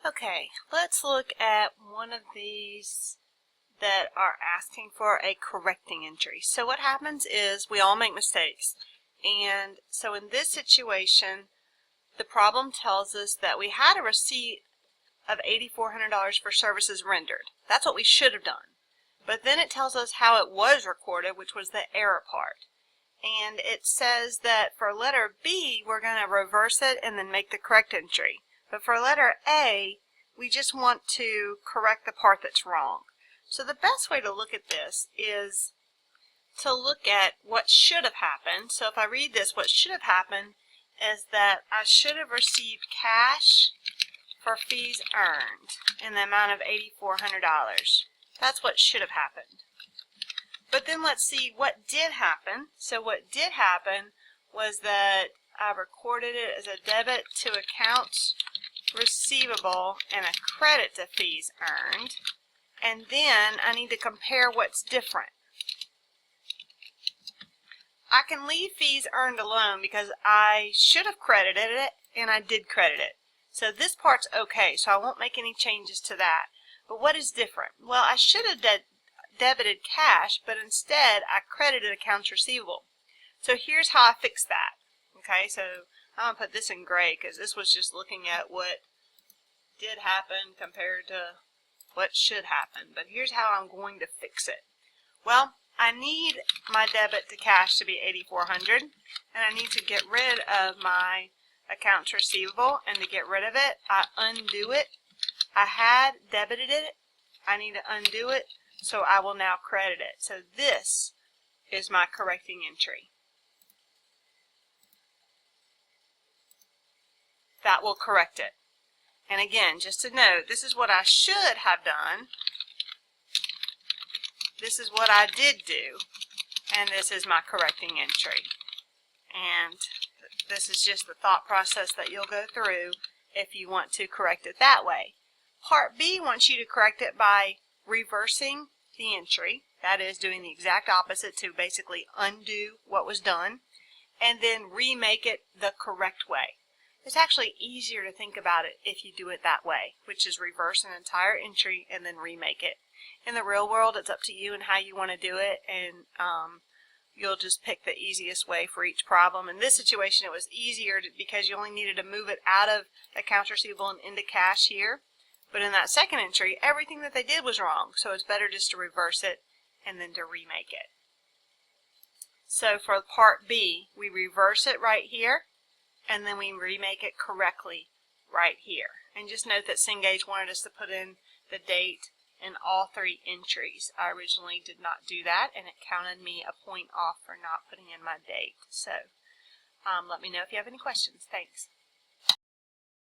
Okay, let's look at one of these that are asking for a correcting entry. So what happens is we all make mistakes. And so in this situation, the problem tells us that we had a receipt of $8,400 for services rendered. That's what we should have done. But then it tells us how it was recorded, which was the error part. And it says that for letter B, we're going to reverse it and then make the correct entry. But for letter A, we just want to correct the part that's wrong. So the best way to look at this is to look at what should have happened. So if I read this, what should have happened is that I should have received cash for fees earned in the amount of $8,400. That's what should have happened. But then let's see what did happen. So what did happen was that I recorded it as a debit to accounts receivable and a credit to fees earned. And then I need to compare what's different. I can leave fees earned alone because I should have credited it and I did credit it. So this part's okay, so I won't make any changes to that. But what is different? Well, I should have debited cash, but instead I credited accounts receivable. So here's how I fix that. Okay, so I'm going to put this in gray because this was just looking at what did happen compared to what should happen. But here's how I'm going to fix it. Well, I need my debit to cash to be $8,400, and I need to get rid of my accounts receivable, and to get rid of it, I undo it. I had debited it. I need to undo it, so I will now credit it. So this is my correcting entry. That will correct it. And again, just to note, this is what I should have done. This is what I did do. And this is my correcting entry. And this is just the thought process that you'll go through if you want to correct it that way. Part B wants you to correct it by reversing the entry. That is doing the exact opposite to basically undo what was done and then remake it the correct way. It's actually easier to think about it if you do it that way, which is reverse an entire entry and then remake it. In the real world, it's up to you and how you want to do it, and you'll just pick the easiest way for each problem. In this situation, it was easier because you only needed to move it out of accounts receivable and into cash here. But in that second entry, everything that they did was wrong, so it's better just to reverse it and then to remake it. So for part B, we reverse it right here, and then we remake it correctly right here. And just note that Cengage wanted us to put in the date in all three entries. I originally did not do that, and it counted me a point off for not putting in my date. So let me know if you have any questions. Thanks.